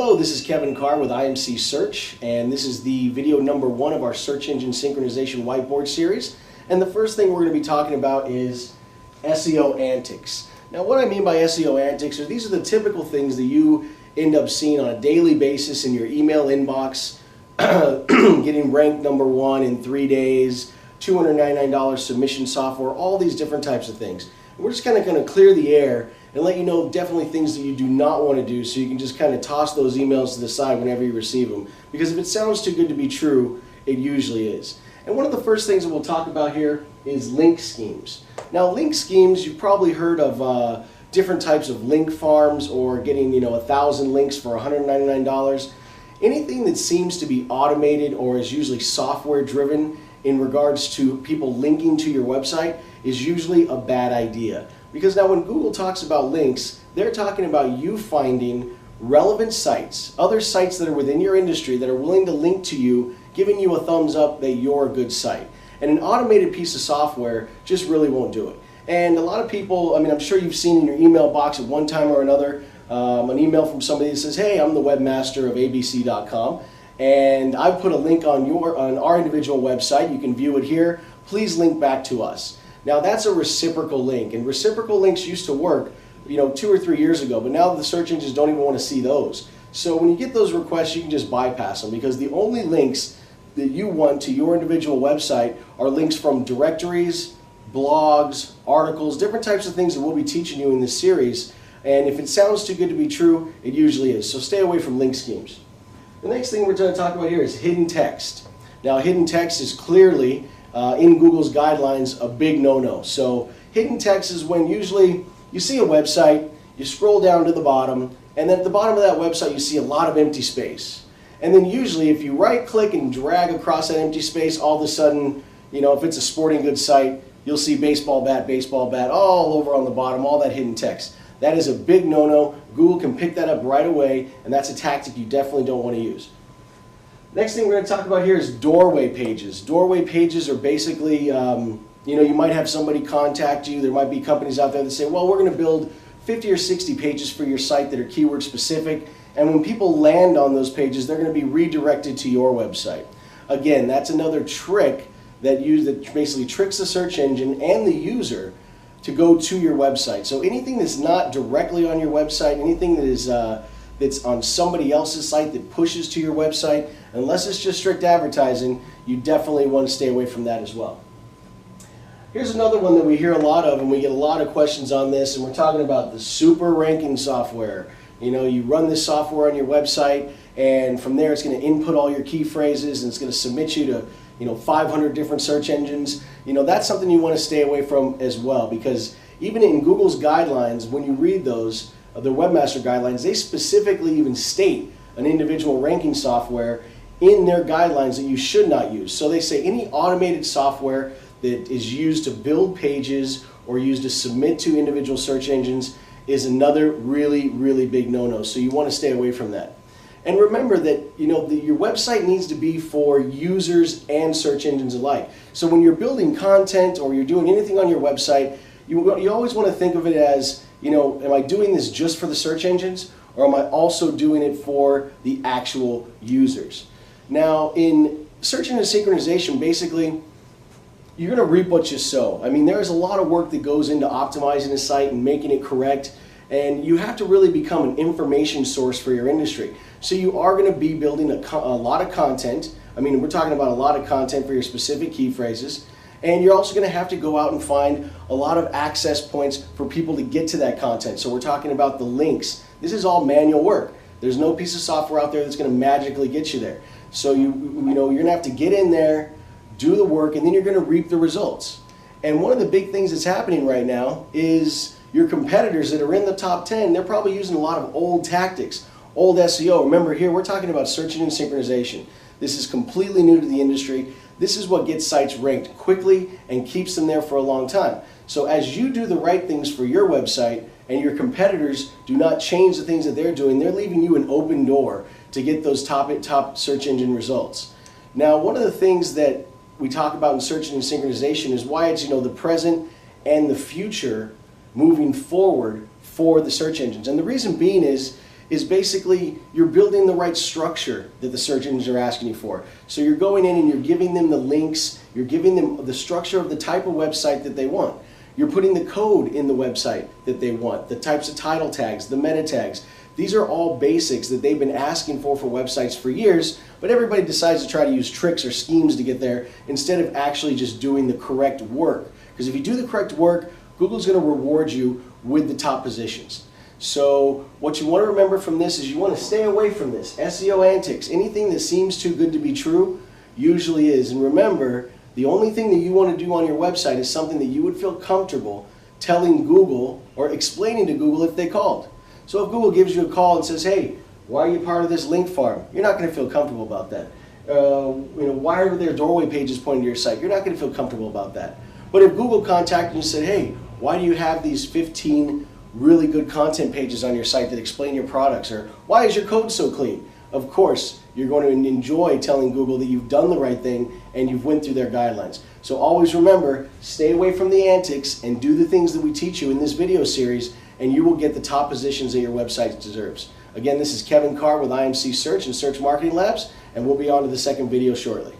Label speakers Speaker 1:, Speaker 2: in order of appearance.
Speaker 1: Hello, this is Kevin Carr with IMC Search, and this is the video number 1 of our search engine synchronization whiteboard series. And the first thing we're going to be talking about is SEO antics. Now, what I mean by SEO antics are these are the typical things that you end up seeing on a daily basis in your email inbox, getting ranked number 1 in 3 days, $299 submission software, all these different types of things. And we're just kind of going to clear the air and let you know definitely things that you do not want to do, so you can just kind of toss those emails to the side whenever you receive them. Because if it sounds too good to be true, it usually is. And one of the first things that we'll talk about here is link schemes. Now, link schemes, you've probably heard of different types of link farms, or getting 1,000 links for $199. Anything that seems to be automated or is usually software driven in regards to people linking to your website is usually a bad idea. Because now when Google talks about links, they're talking about you finding relevant sites, other sites that are within your industry that are willing to link to you, giving you a thumbs up that you're a good site. And an automated piece of software just really won't do it. And a lot of people, I'm sure you've seen in your email box at one time or another, an email from somebody that says, hey, I'm the webmaster of abc.com, and I've put a link on our individual website. You can view it here. Please link back to us. Now, that's a reciprocal link, and reciprocal links used to work 2 or 3 years ago, but now the search engines don't even want to see those. So when you get those requests, you can just bypass them, because the only links that you want to your individual website are links from directories, blogs, articles, different types of things that we'll be teaching you in this series. And if it sounds too good to be true, it usually is. So stay away from link schemes. The next thing we're going to talk about here is hidden text. Now, hidden text is clearly in Google's guidelines a big no-no. So hidden text is when usually you see a website, you scroll down to the bottom, and then at the bottom of that website you see a lot of empty space. And then usually if you right-click and drag across that empty space, all of a sudden, if it's a sporting goods site, you'll see baseball bat all over on the bottom, all that hidden text. That is a big no-no. Google can pick that up right away, and that's a tactic you definitely don't want to use. Next thing we're going to talk about here is doorway pages. Doorway pages are basically, you might have somebody contact you. There might be companies out there that say, well, we're going to build 50 or 60 pages for your site that are keyword specific. And when people land on those pages, they're going to be redirected to your website. Again, that's another trick that basically tricks the search engine and the user to go to your website. So anything that's not directly on your website, anything that is that's on somebody else's site that pushes to your website, unless it's just strict advertising, you definitely want to stay away from that as well. Here's another one that we hear a lot of, and we get a lot of questions on this, and we're talking about the super ranking software. You run this software on your website, and from there it's going to input all your key phrases, and it's going to submit you to 500 different search engines. That's something you want to stay away from as well, because even in Google's guidelines, when you read those, the webmaster guidelines, they specifically even state an individual ranking software in their guidelines that you should not use. So they say any automated software that is used to build pages or used to submit to individual search engines is another really, really big no-no. So you want to stay away from that. And remember that your website needs to be for users and search engines alike. So when you're building content or you're doing anything on your website, you always want to think of it as, am I doing this just for the search engines, or am I also doing it for the actual users? Now, in search engine synchronization, basically, you're going to reap what you sow. There's a lot of work that goes into optimizing a site and making it correct, and you have to really become an information source for your industry. So you are going to be building a lot of content. We're talking about a lot of content for your specific key phrases. And you're also going to have to go out and find a lot of access points for people to get to that content. So we're talking about the links. This is all manual work. There's no piece of software out there that's going to magically get you there. So you're going to have to get in there, do the work, and then you're going to reap the results. And one of the big things that's happening right now is your competitors that are in the top 10, they're probably using a lot of old tactics, old SEO. Remember, here we're talking about search engine synchronization. This is completely new to the industry. This is what gets sites ranked quickly and keeps them there for a long time. So as you do the right things for your website and your competitors do not change the things that they're doing, they're leaving you an open door to get those top search engine results. Now, one of the things that we talk about in search engine synchronization is why it's the present and the future moving forward for the search engines. And the reason being is is basically you're building the right structure that the search engines are asking you for. So you're going in and you're giving them the links, you're giving them the structure of the type of website that they want. You're putting the code in the website that they want, the types of title tags, the meta tags. These are all basics that they've been asking for websites for years, but everybody decides to try to use tricks or schemes to get there instead of actually just doing the correct work. Because if you do the correct work, Google's going to reward you with the top positions. So what you want to remember from this is you want to stay away from this. SEO antics, anything that seems too good to be true usually is. And remember, the only thing that you want to do on your website is something that you would feel comfortable telling Google or explaining to Google if they called. So if Google gives you a call and says, hey, why are you part of this link farm? You're not going to feel comfortable about that. Why are there doorway pages pointing to your site? You're not going to feel comfortable about that. But if Google contacted you and said, hey, why do you have these 15 really good content pages on your site that explain your products? Or why is your code so clean? Of course, you're going to enjoy telling Google that you've done the right thing and you've went through their guidelines. So always remember, stay away from the antics and do the things that we teach you in this video series, and you will get the top positions that your website deserves. Again, this is Kevin Carr with IMC Search and Search Marketing Labs, and we'll be on to the second video shortly.